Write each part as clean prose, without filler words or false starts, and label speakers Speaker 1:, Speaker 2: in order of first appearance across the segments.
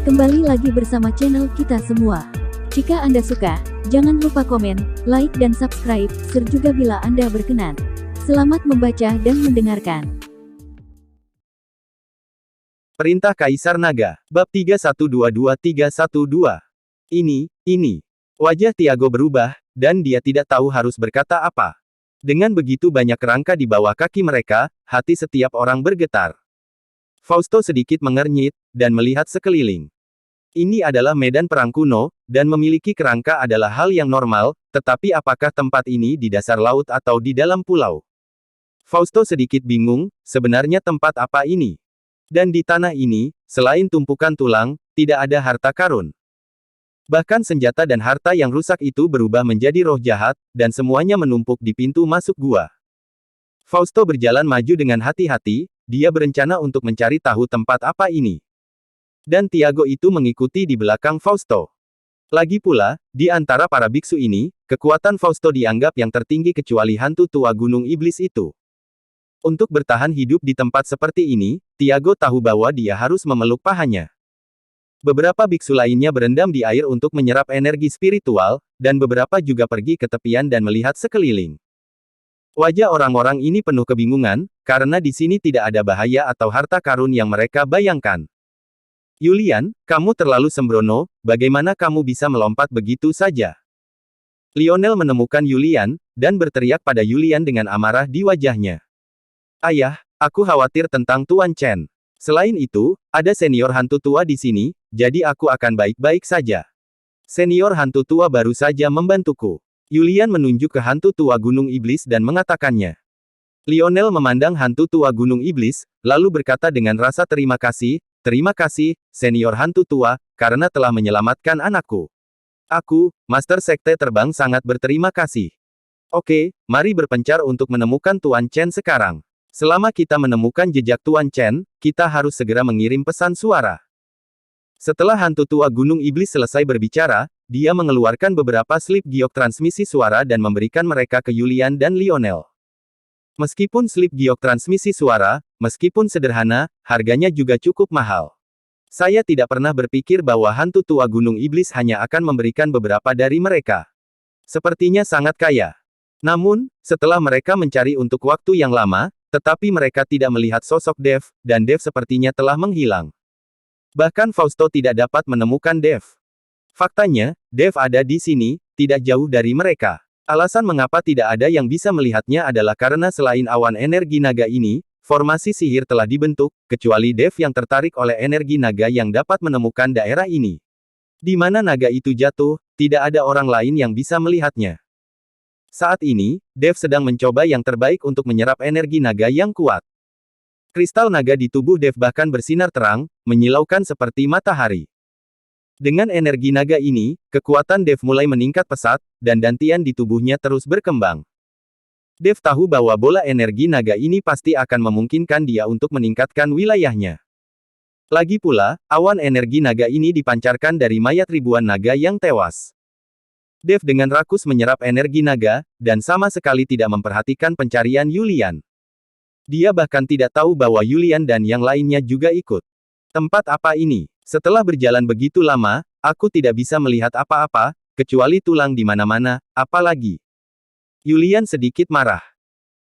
Speaker 1: Kembali lagi bersama channel kita semua. Jika Anda suka, jangan lupa komen, like dan subscribe, share juga bila Anda berkenan. Selamat membaca dan mendengarkan.
Speaker 2: Perintah Kaisar Naga, Bab 3122-312. Ini. Wajah Tiago berubah, dan dia tidak tahu harus berkata apa. Dengan begitu banyak kerangka di bawah kaki mereka, hati setiap orang bergetar. Fausto sedikit mengernyit, dan melihat sekeliling. Ini adalah medan perang kuno, dan memiliki kerangka adalah hal yang normal, tetapi apakah tempat ini di dasar laut atau di dalam pulau? Fausto sedikit bingung, sebenarnya tempat apa ini? Dan di tanah ini, selain tumpukan tulang, tidak ada harta karun. Bahkan senjata dan harta yang rusak itu berubah menjadi roh jahat, dan semuanya menumpuk di pintu masuk gua. Fausto berjalan maju dengan hati-hati, dia berencana untuk mencari tahu tempat apa ini. Dan Tiago itu mengikuti di belakang Fausto. Lagi pula, di antara para biksu ini, kekuatan Fausto dianggap yang tertinggi kecuali hantu tua gunung iblis itu. Untuk bertahan hidup di tempat seperti ini, Tiago tahu bahwa dia harus memeluk pahanya. Beberapa biksu lainnya berendam di air untuk menyerap energi spiritual, dan beberapa juga pergi ke tepian dan melihat sekeliling. Wajah orang-orang ini penuh kebingungan, karena di sini tidak ada bahaya atau harta karun yang mereka bayangkan. Yulian, kamu terlalu sembrono, bagaimana kamu bisa melompat begitu saja? Lionel menemukan Yulian, dan berteriak pada Yulian dengan amarah di wajahnya. Ayah, aku khawatir tentang Tuan Chen. Selain itu, ada senior hantu tua di sini, jadi aku akan baik-baik saja. Senior hantu tua baru saja membantuku. Yulian menunjuk ke hantu tua gunung iblis dan mengatakannya. Lionel memandang hantu tua gunung iblis, lalu berkata dengan rasa terima kasih, senior hantu tua, karena telah menyelamatkan anakku. Aku, Master Sekte Terbang sangat berterima kasih. Oke, mari berpencar untuk menemukan Tuan Chen sekarang. Selama kita menemukan jejak Tuan Chen, kita harus segera mengirim pesan suara. Setelah hantu tua gunung iblis selesai berbicara, dia mengeluarkan beberapa slip giok transmisi suara dan memberikan mereka ke Yulian dan Lionel. Meskipun slip giok transmisi suara, meskipun sederhana, harganya juga cukup mahal. Saya tidak pernah berpikir bahwa hantu tua gunung iblis hanya akan memberikan beberapa dari mereka. Sepertinya sangat kaya. Namun, setelah mereka mencari untuk waktu yang lama, tetapi mereka tidak melihat sosok Dev, dan Dev sepertinya telah menghilang. Bahkan Fausto tidak dapat menemukan Dev. Faktanya, Dev ada di sini, tidak jauh dari mereka. Alasan mengapa tidak ada yang bisa melihatnya adalah karena selain awan energi naga ini, formasi sihir telah dibentuk, kecuali Dev yang tertarik oleh energi naga yang dapat menemukan daerah ini. Di mana naga itu jatuh, tidak ada orang lain yang bisa melihatnya. Saat ini, Dev sedang mencoba yang terbaik untuk menyerap energi naga yang kuat. Kristal naga di tubuh Dev bahkan bersinar terang, menyilaukan seperti matahari. Dengan energi naga ini, kekuatan Dev mulai meningkat pesat, dan dantian di tubuhnya terus berkembang. Dev tahu bahwa bola energi naga ini pasti akan memungkinkan dia untuk meningkatkan wilayahnya. Lagi pula, awan energi naga ini dipancarkan dari mayat ribuan naga yang tewas. Dev dengan rakus menyerap energi naga, dan sama sekali tidak memperhatikan pencarian Yulian. Dia bahkan tidak tahu bahwa Yulian dan yang lainnya juga ikut. Tempat apa ini? Setelah berjalan begitu lama, aku tidak bisa melihat apa-apa, kecuali tulang di mana-mana, apalagi. Yulian sedikit marah.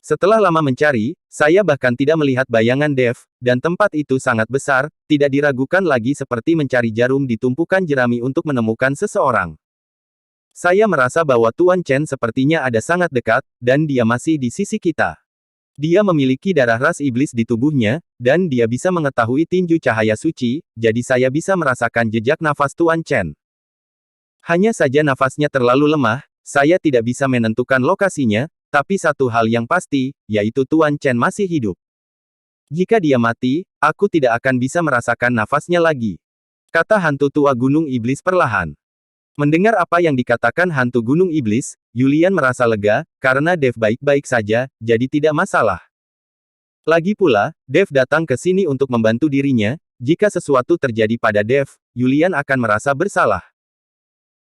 Speaker 2: Setelah lama mencari, saya bahkan tidak melihat bayangan Dev, dan tempat itu sangat besar, tidak diragukan lagi seperti mencari jarum di tumpukan jerami untuk menemukan seseorang. Saya merasa bahwa Tuan Chen sepertinya ada sangat dekat, dan dia masih di sisi kita. Dia memiliki darah ras iblis di tubuhnya, dan dia bisa mengetahui tinju cahaya suci, jadi saya bisa merasakan jejak nafas Tuan Chen. Hanya saja nafasnya terlalu lemah, saya tidak bisa menentukan lokasinya, tapi satu hal yang pasti, yaitu Tuan Chen masih hidup. Jika dia mati, aku tidak akan bisa merasakan nafasnya lagi. Kata hantu tua gunung iblis perlahan. Mendengar apa yang dikatakan hantu gunung iblis, Yulian merasa lega, karena Dev baik-baik saja, jadi tidak masalah. Lagi pula, Dev datang ke sini untuk membantu dirinya, jika sesuatu terjadi pada Dev, Yulian akan merasa bersalah.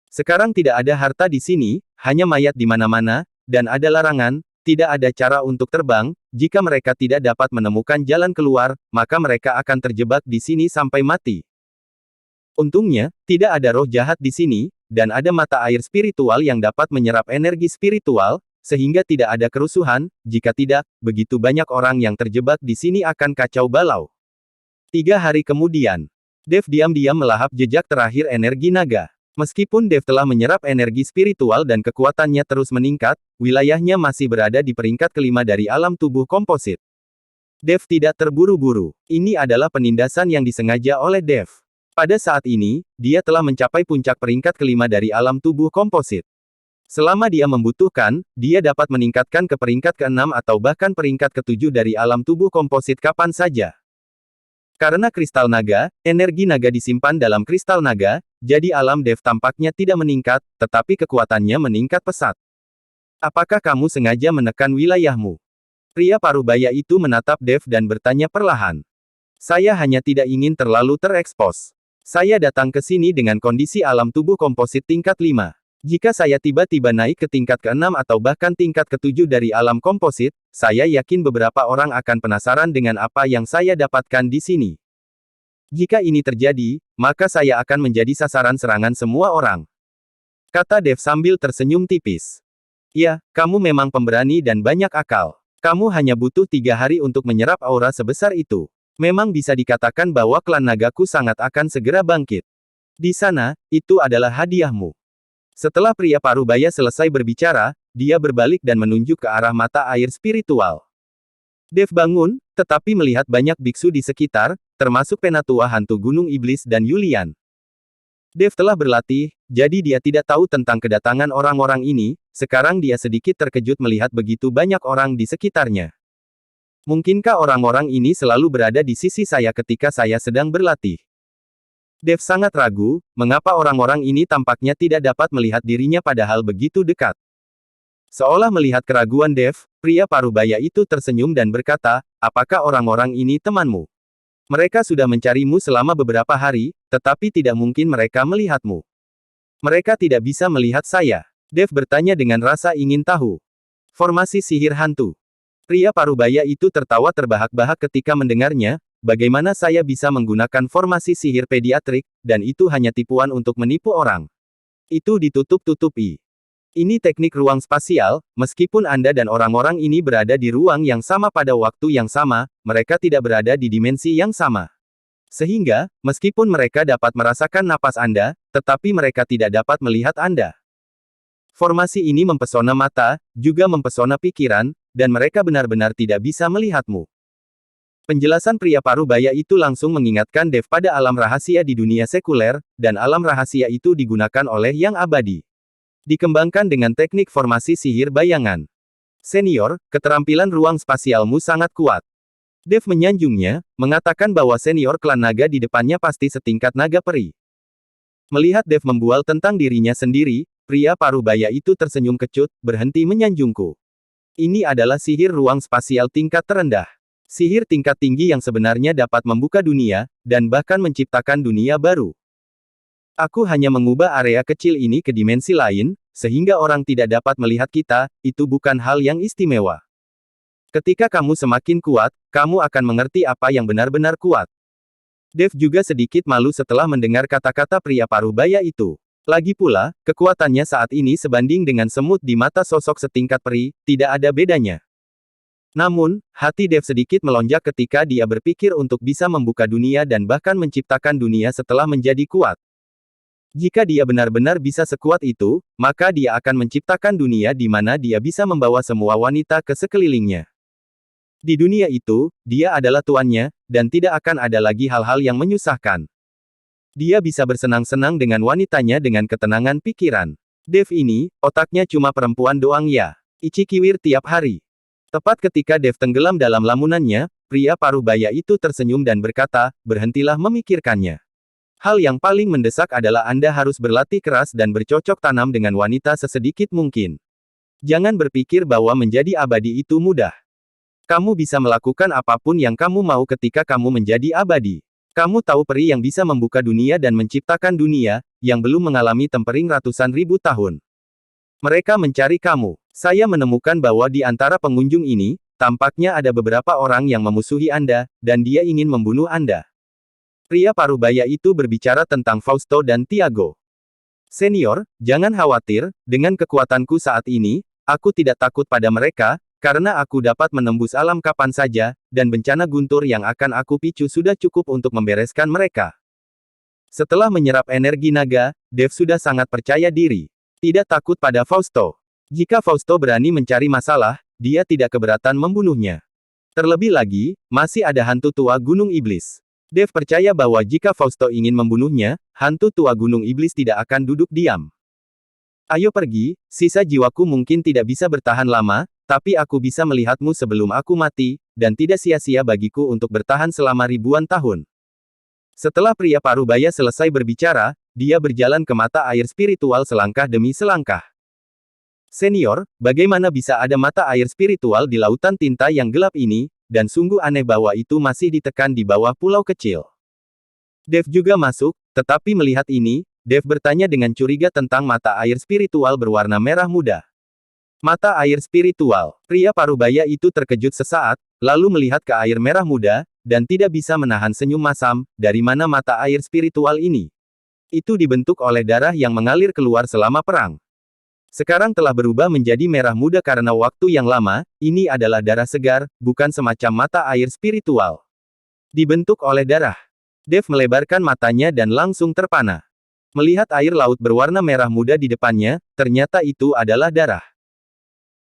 Speaker 2: Sekarang tidak ada harta di sini, hanya mayat di mana-mana, dan ada larangan, tidak ada cara untuk terbang. Jika mereka tidak dapat menemukan jalan keluar, maka mereka akan terjebak di sini sampai mati. Untungnya, tidak ada roh jahat di sini, dan ada mata air spiritual yang dapat menyerap energi spiritual, sehingga tidak ada kerusuhan. Jika tidak, begitu banyak orang yang terjebak di sini akan kacau balau. 3 hari kemudian, Dev diam-diam melahap jejak terakhir energi naga. Meskipun Dev telah menyerap energi spiritual dan kekuatannya terus meningkat, wilayahnya masih berada di peringkat kelima dari alam tubuh komposit. Dev tidak terburu-buru. Ini adalah penindasan yang disengaja oleh Dev. Pada saat ini, dia telah mencapai puncak peringkat kelima dari alam tubuh komposit. Selama dia membutuhkan, dia dapat meningkatkan ke peringkat ke-6 atau bahkan peringkat ke-7 dari alam tubuh komposit kapan saja. Karena kristal naga, energi naga disimpan dalam kristal naga, jadi alam Dev tampaknya tidak meningkat, tetapi kekuatannya meningkat pesat. Apakah kamu sengaja menekan wilayahmu? Pria parubaya itu menatap Dev dan bertanya perlahan. Saya hanya tidak ingin terlalu terekspos. Saya datang ke sini dengan kondisi alam tubuh komposit tingkat 5. Jika saya tiba-tiba naik ke tingkat ke-6 atau bahkan tingkat ke-7 dari alam komposit, saya yakin beberapa orang akan penasaran dengan apa yang saya dapatkan di sini. Jika ini terjadi, maka saya akan menjadi sasaran serangan semua orang. Kata Dev sambil tersenyum tipis. Ya, kamu memang pemberani dan banyak akal. Kamu hanya butuh 3 hari untuk menyerap aura sebesar itu. Memang bisa dikatakan bahwa klan nagaku sangat akan segera bangkit. Di sana, itu adalah hadiahmu. Setelah pria parubaya selesai berbicara, dia berbalik dan menunjuk ke arah mata air spiritual. Dev bangun, tetapi melihat banyak biksu di sekitar, termasuk penatua hantu Gunung Iblis dan Yulian. Dev telah berlatih, jadi dia tidak tahu tentang kedatangan orang-orang ini. Sekarang dia sedikit terkejut melihat begitu banyak orang di sekitarnya. Mungkinkah orang-orang ini selalu berada di sisi saya ketika saya sedang berlatih? Dev sangat ragu, mengapa orang-orang ini tampaknya tidak dapat melihat dirinya padahal begitu dekat. Seolah melihat keraguan Dev, pria parubaya itu tersenyum dan berkata, apakah orang-orang ini temanmu? Mereka sudah mencarimu selama beberapa hari, tetapi tidak mungkin mereka melihatmu. Mereka tidak bisa melihat saya. Dev bertanya dengan rasa ingin tahu. Formasi sihir hantu. Pria parubaya itu tertawa terbahak-bahak ketika mendengarnya. Bagaimana saya bisa menggunakan formasi sihir pediatrik, dan itu hanya tipuan untuk menipu orang? Itu ditutup-tutupi. Ini teknik ruang spasial, meskipun Anda dan orang-orang ini berada di ruang yang sama pada waktu yang sama, mereka tidak berada di dimensi yang sama. Sehingga, meskipun mereka dapat merasakan napas Anda, tetapi mereka tidak dapat melihat Anda. Formasi ini mempesona mata, juga mempesona pikiran, dan mereka benar-benar tidak bisa melihatmu. Penjelasan pria parubaya itu langsung mengingatkan Dev pada alam rahasia di dunia sekuler, dan alam rahasia itu digunakan oleh Yang Abadi. Dikembangkan dengan teknik formasi sihir bayangan. Senior, keterampilan ruang spasialmu sangat kuat. Dev menyanjungnya, mengatakan bahwa senior klan naga di depannya pasti setingkat naga peri. Melihat Dev membual tentang dirinya sendiri, pria parubaya itu tersenyum kecut, berhenti menyanjungku. Ini adalah sihir ruang spasial tingkat terendah. Sihir tingkat tinggi yang sebenarnya dapat membuka dunia, dan bahkan menciptakan dunia baru. Aku hanya mengubah area kecil ini ke dimensi lain, sehingga orang tidak dapat melihat kita. Itu bukan hal yang istimewa. Ketika kamu semakin kuat, kamu akan mengerti apa yang benar-benar kuat. Dev juga sedikit malu setelah mendengar kata-kata pria parubaya itu. Lagi pula, kekuatannya saat ini sebanding dengan semut di mata sosok setingkat peri, tidak ada bedanya. Namun, hati Dev sedikit melonjak ketika dia berpikir untuk bisa membuka dunia dan bahkan menciptakan dunia setelah menjadi kuat. Jika dia benar-benar bisa sekuat itu, maka dia akan menciptakan dunia di mana dia bisa membawa semua wanita ke sekelilingnya. Di dunia itu, dia adalah tuannya, dan tidak akan ada lagi hal-hal yang menyusahkan. Dia bisa bersenang-senang dengan wanitanya dengan ketenangan pikiran. Dev ini, otaknya cuma perempuan doang ya. Ichikiwir tiap hari. Tepat ketika Dev tenggelam dalam lamunannya, pria parubaya itu tersenyum dan berkata, berhentilah memikirkannya. Hal yang paling mendesak adalah Anda harus berlatih keras dan bercocok tanam dengan wanita sesedikit mungkin. Jangan berpikir bahwa menjadi abadi itu mudah. Kamu bisa melakukan apapun yang kamu mau ketika kamu menjadi abadi. Kamu tahu peri yang bisa membuka dunia dan menciptakan dunia, yang belum mengalami tempering ratusan ribu tahun. Mereka mencari kamu. Saya menemukan bahwa di antara pengunjung ini, tampaknya ada beberapa orang yang memusuhi Anda, dan dia ingin membunuh Anda. Pria parubaya itu berbicara tentang Fausto dan Tiago. Senior, jangan khawatir, dengan kekuatanku saat ini, aku tidak takut pada mereka, karena aku dapat menembus alam kapan saja, dan bencana guntur yang akan aku picu sudah cukup untuk membereskan mereka. Setelah menyerap energi naga, Dev sudah sangat percaya diri. Tidak takut pada Fausto. Jika Fausto berani mencari masalah, dia tidak keberatan membunuhnya. Terlebih lagi, masih ada hantu tua Gunung Iblis. Dev percaya bahwa jika Fausto ingin membunuhnya, hantu tua Gunung Iblis tidak akan duduk diam. Ayo pergi, sisa jiwaku mungkin tidak bisa bertahan lama, tapi aku bisa melihatmu sebelum aku mati, dan tidak sia-sia bagiku untuk bertahan selama ribuan tahun. Setelah pria parubaya selesai berbicara, dia berjalan ke mata air spiritual selangkah demi selangkah. Senior, bagaimana bisa ada mata air spiritual di lautan tinta yang gelap ini, dan sungguh aneh bahwa itu masih ditekan di bawah pulau kecil. Dev juga masuk, tetapi melihat ini, Dev bertanya dengan curiga tentang mata air spiritual berwarna merah muda. Mata air spiritual. Pria parubaya itu terkejut sesaat, lalu melihat ke air merah muda, dan tidak bisa menahan senyum masam. Dari mana mata air spiritual ini? Itu dibentuk oleh darah yang mengalir keluar selama perang. Sekarang telah berubah menjadi merah muda karena waktu yang lama. Ini adalah darah segar, bukan semacam mata air spiritual. Dibentuk oleh darah. Dev melebarkan matanya dan langsung terpana. Melihat air laut berwarna merah muda di depannya, ternyata itu adalah darah.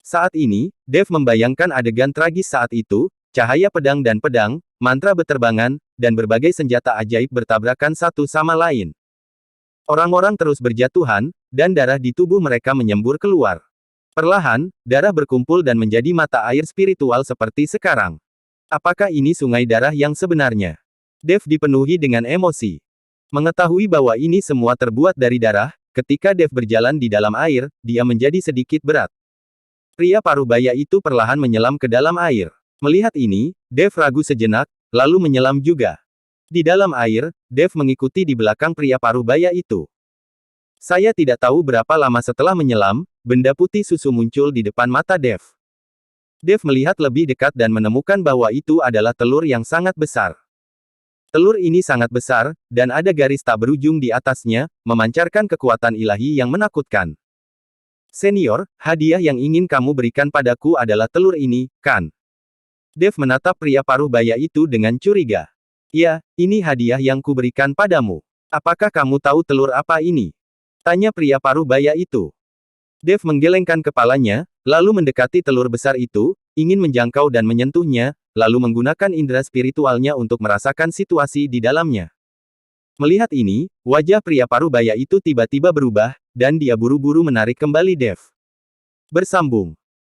Speaker 2: Saat ini, Dev membayangkan adegan tragis saat itu, cahaya pedang dan pedang, mantra beterbangan, dan berbagai senjata ajaib bertabrakan satu sama lain. Orang-orang terus berjatuhan, dan darah di tubuh mereka menyembur keluar. Perlahan, darah berkumpul dan menjadi mata air spiritual seperti sekarang. Apakah ini sungai darah yang sebenarnya? Dev dipenuhi dengan emosi. Mengetahui bahwa ini semua terbuat dari darah, ketika Dev berjalan di dalam air, dia menjadi sedikit berat. Pria parubaya itu perlahan menyelam ke dalam air. Melihat ini, Dev ragu sejenak, lalu menyelam juga. Di dalam air, Dev mengikuti di belakang pria parubaya itu. Saya tidak tahu berapa lama setelah menyelam, benda putih susu muncul di depan mata Dev. Dev melihat lebih dekat dan menemukan bahwa itu adalah telur yang sangat besar. Telur ini sangat besar, dan ada garis tak berujung di atasnya, memancarkan kekuatan ilahi yang menakutkan. Senior, hadiah yang ingin kamu berikan padaku adalah telur ini, kan? Dev menatap pria parubaya itu dengan curiga. Ya, ini hadiah yang kuberikan padamu. Apakah kamu tahu telur apa ini? Tanya pria parubaya itu. Dev menggelengkan kepalanya, lalu mendekati telur besar itu, ingin menjangkau dan menyentuhnya, lalu menggunakan indera spiritualnya untuk merasakan situasi di dalamnya. Melihat ini, wajah pria parubaya itu tiba-tiba berubah, dan dia buru-buru menarik kembali Dev. Bersambung.